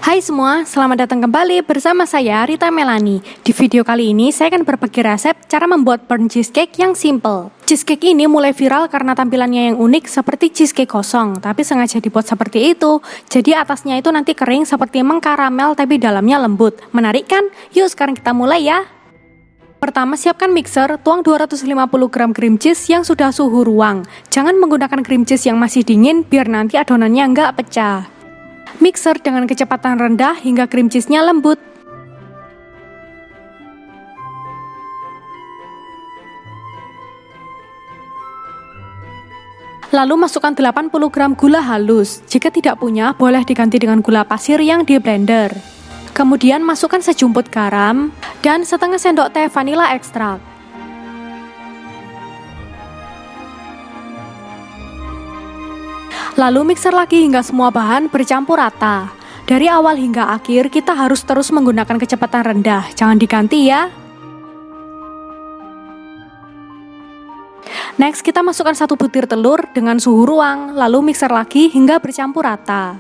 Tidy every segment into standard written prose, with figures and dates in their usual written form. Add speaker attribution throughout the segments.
Speaker 1: Hai semua, selamat datang kembali bersama saya Rita Melani. Di video kali ini saya akan berbagi resep cara membuat burnt cheesecake yang simple. Cheesecake ini mulai viral karena tampilannya yang unik seperti cheesecake kosong, tapi sengaja dibuat seperti itu. Jadi atasnya itu nanti kering seperti mengkaramel tapi dalamnya lembut. Menarik kan? Yuk sekarang kita mulai ya. Pertama, siapkan mixer, tuang 250 gram cream cheese yang sudah suhu ruang. Jangan menggunakan cream cheese yang masih dingin biar nanti adonannya nggak pecah. Mixer dengan kecepatan rendah hingga cream cheese-nya lembut. Lalu masukkan 80 gram gula halus. Jika tidak punya, boleh diganti dengan gula pasir yang di blender. Kemudian masukkan sejumput garam dan setengah sendok teh vanila ekstrak. Lalu mixer lagi hingga semua bahan bercampur rata. Dari awal hingga akhir kita harus terus menggunakan kecepatan rendah, jangan diganti ya. Next kita masukkan 1 butir telur dengan suhu ruang, lalu mixer lagi hingga bercampur rata.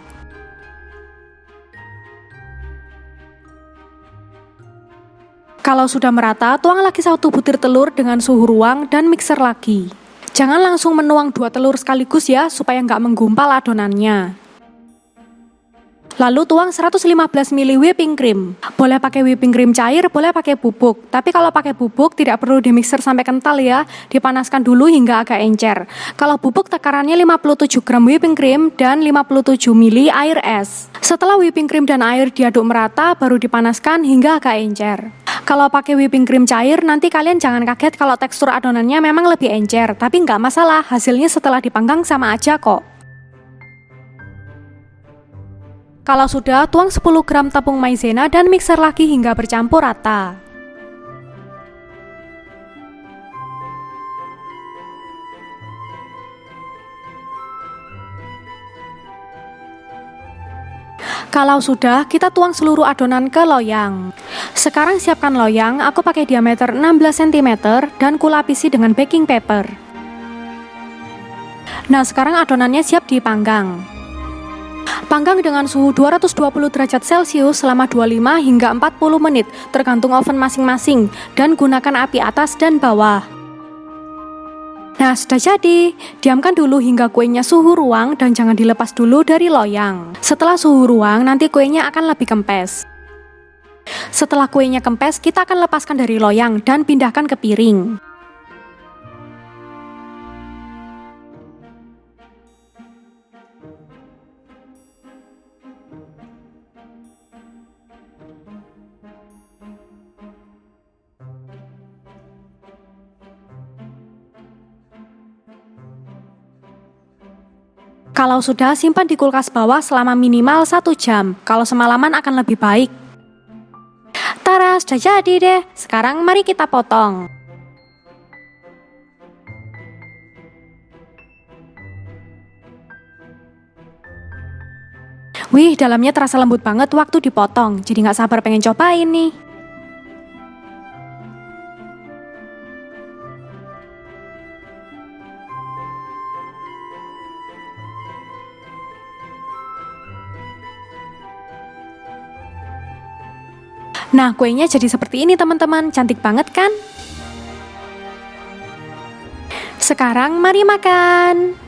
Speaker 1: Kalau sudah merata, tuang lagi 1 butir telur dengan suhu ruang dan mixer lagi. Jangan langsung menuang 2 telur sekaligus ya, supaya nggak menggumpal adonannya. Lalu tuang 115 ml whipping cream. Boleh pakai whipping cream cair, boleh pakai bubuk. Tapi kalau pakai bubuk tidak perlu dimixer sampai kental ya, dipanaskan dulu hingga agak encer. Kalau bubuk takarannya 57 gram whipping cream dan 57 ml air es. Setelah whipping cream dan air diaduk merata, baru dipanaskan hingga agak encer. Kalau pakai whipping cream cair, nanti kalian jangan kaget kalau tekstur adonannya memang lebih encer, tapi nggak masalah, hasilnya setelah dipanggang sama aja kok. Kalau sudah, tuang 10 gram tepung maizena dan mixer lagi hingga bercampur rata. Kalau sudah, kita tuang seluruh adonan ke loyang. Sekarang siapkan loyang, aku pakai diameter 16 cm dan kulapisi dengan baking paper. Nah, sekarang adonannya siap dipanggang. Panggang dengan suhu 220 derajat Celcius selama 25 hingga 40 menit, tergantung oven masing-masing, dan gunakan api atas dan bawah. Nah, sudah jadi. Diamkan dulu hingga kuenya suhu ruang dan jangan dilepas dulu dari loyang. Setelah suhu ruang, nanti kuenya akan lebih kempes. Setelah kuenya kempes, kita akan lepaskan dari loyang dan pindahkan ke piring. Kalau sudah, simpan di kulkas bawah selama minimal 1 jam. Kalau semalaman akan lebih baik. Tara, sudah jadi deh. Sekarang mari kita potong. Wih, dalamnya terasa lembut banget waktu dipotong. Jadi nggak sabar pengen cobain nih. Nah, kuenya jadi seperti ini teman-teman, cantik banget kan? Sekarang mari makan.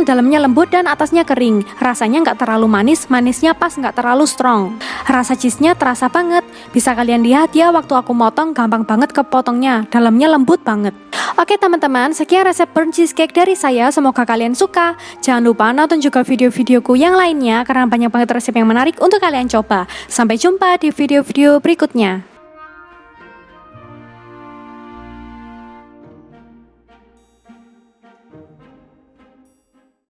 Speaker 1: Dalamnya lembut dan atasnya kering. Rasanya nggak terlalu manis, manisnya pas nggak terlalu strong. Rasa cheese-nya terasa banget. Bisa kalian lihat ya, waktu aku motong gampang banget kepotongnya. Dalamnya lembut banget. Oke teman-teman, sekian resep burnt cheesecake dari saya. Semoga kalian suka. Jangan lupa nonton juga video-videoku yang lainnya, karena banyak banget resep yang menarik untuk kalian coba. Sampai jumpa di video-video berikutnya.